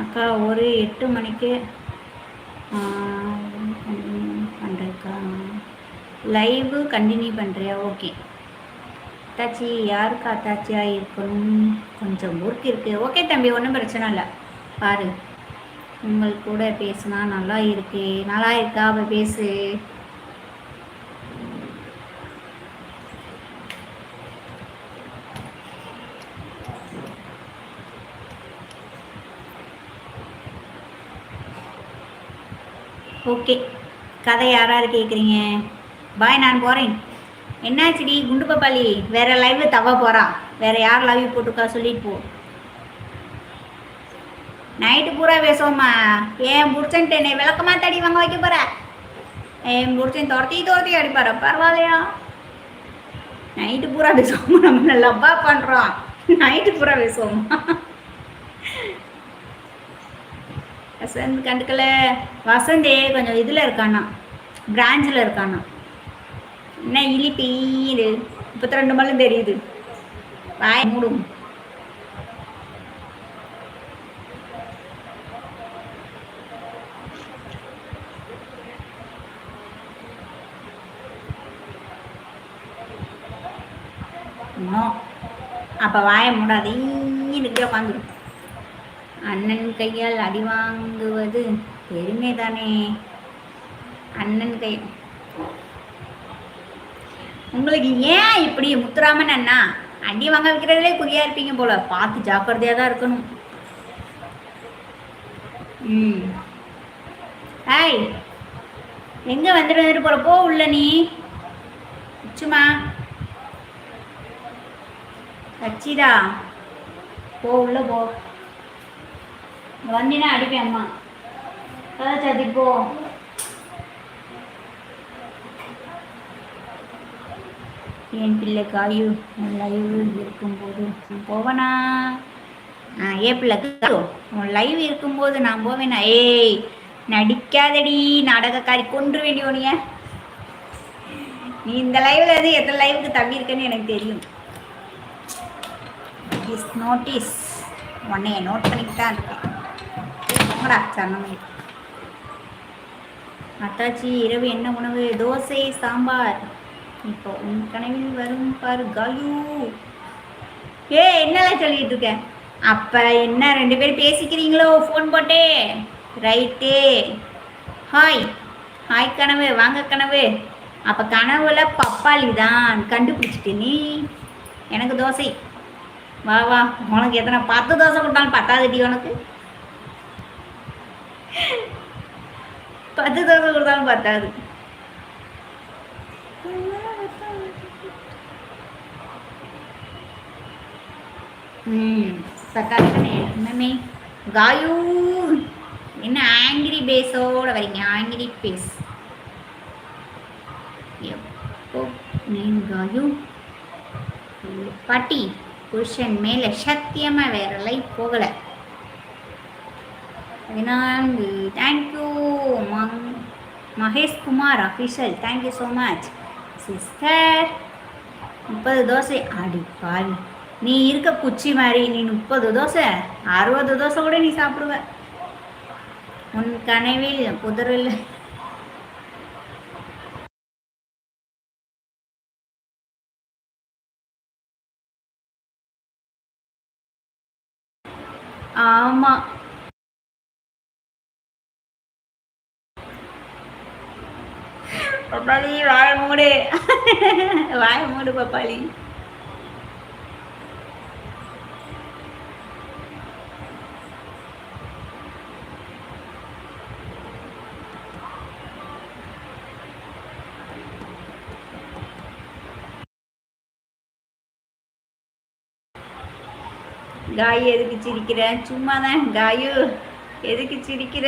அக்கா ஒரு 8 மணிக்கு பண்ணுறேக்கா. லைவு கண்டினியூ பண்ணுறியா? ஓகே. அத்தாச்சி யாருக்கு அத்தாச்சியாக இருக்கணும்? கொஞ்சம் ஒர்க் இருக்குது. ஓகே தம்பி, ஒன்றும் பிரச்சனை இல்லை. பாரு, உங்கள் கூட பேசுனா நல்லா இருக்கு. நல்லா இருக்கா? அப்போ பேசு. ஓகே, கதை யாராரு கேட்குறீங்க? பாய், நான் போகிறேன். என்னாச்சுடி குண்டு பப்பாளி? வேற லைவ் தவ போகிறா. வேற யார் லைவ் போட்டுக்கா சொல்லிட்டு போ. நைட்டு பூரா பேசுவோம்மா. ஏன் புடிச்சன்ட்டு என்னை விளக்கமா தடி வாங்க வைக்க போற? என் புடிச்சன் துரத்தி அடிப்பார. பரவாயில்லையா? நைட்டு பூரா பேசுவோமா? நம்ம லவ்வா பண்ணுறோம். நைட்டு பூரா பேசுவோம்மா. வசந்த் கண்டுக்கல. வசந்தே கொஞ்சம் இதில் இருக்கானா, பிரான்ச்சில் இருக்கானா. என்ன இழிப்பீடு 32 மலும் தெரியுது. வாய மூடும். அப்போ வாய மூடாது. இன்னைக்கு உட்காந்துரு. அண்ணன் கையால் அடி வாங்குவது பெருமை தானே. அண்ணன் கை உங்களுக்கு ஏன் இப்படி? முத்துராமன் அண்ணா, அடி வாங்க வைக்கிறதுலே குறியா இருப்பீங்க போல. பார்த்து ஜாக்கிரதையா தான் இருக்கணும். ஹாய், எங்க வந்துட்டு போற? போ உள்ள. நீ சும்மா கச்சிதா போ, உள்ள போ. வந்தினா அடிப்பேன் அம்மா. கதை சாத்தி போ. என் பிள்ளை காயு லைவ் இருக்கும்போது போவேனா? ஏ பிள்ளை உன் லைவ் இருக்கும்போது நான் போவேனா? ஏய் நடிக்காதடி நாடகக்காரி, கொன்று வேண்டியோனிய. நீ இந்த லைவ்ல இருந்து எத்தனை லைவுக்கு தள்ளி இருக்கேன்னு எனக்கு தெரியும். நோட்டீஸ் உன்னைய நோட் பண்ணிக்கிட்டு தான் இருக்கேன். அத்தாச்சி இரவு என்ன உணவு? தோசை சாம்பார். இப்போ உன் கனவில் வரும் பாரு காயு. என்னெல்லாம் சொல்லிட்டு இருக்கேன்? அப்ப என்ன 2 பேரும் பேசிக்கிறீங்களோ ஃபோன் போட்டே? ரைட்டு. ஹாய் ஹாய் கனவு, வாங்க கனவு. அப்ப கனவுல பப்பாளி தான் கண்டுபிடிச்சிட்டு நீ. எனக்கு தோசை. வா வா, உனக்கு எத்தனை 10 தோசை கொடுத்தாலும் பத்தாதுடி. உனக்கு 10 தோசை கொடுத்தாலும் பத்தாது. என்னமே காயு, என்ன ஆங்கிரி பேஸோட வரீங்க? ஆங்கிரி பேஸ் எப்போ நீங்க காயு? பாட்டி புருஷன் மேல சத்தியமா வேற லைஃப் போகல. 14. Thank you Mahesh Kumar official. Thank you so much sister. 30 dosa. அடி பாவி, நீ இருக்க குச்சி மாதிரி. நீ 30 தோசை 60 தோசை கூட நீ சாப்பிடுவ. உன் கனவில் புதரில் ஆமா. பப்பாளி வாய மூடு. வாய மூடு பப்பாளி. காயு எதுக்கு சிரிக்கிற? சும்மா தான். காயு எதுக்கு சிரிக்கிற?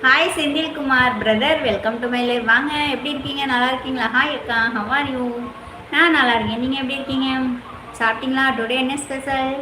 Hi Senthilkumar brother, welcome to my live. வாங்க, எப்படி இருக்கீங்க? நல்லா இருக்கீங்களா? ஹாய் அக்கா, ஹவ் ஆர் யூ? நான் நல்லா இருக்கேன். நீங்கள் எப்படி இருக்கீங்க? சாப்பிட்டீங்களா? டுடே என்ன ஸ்பெஷல்?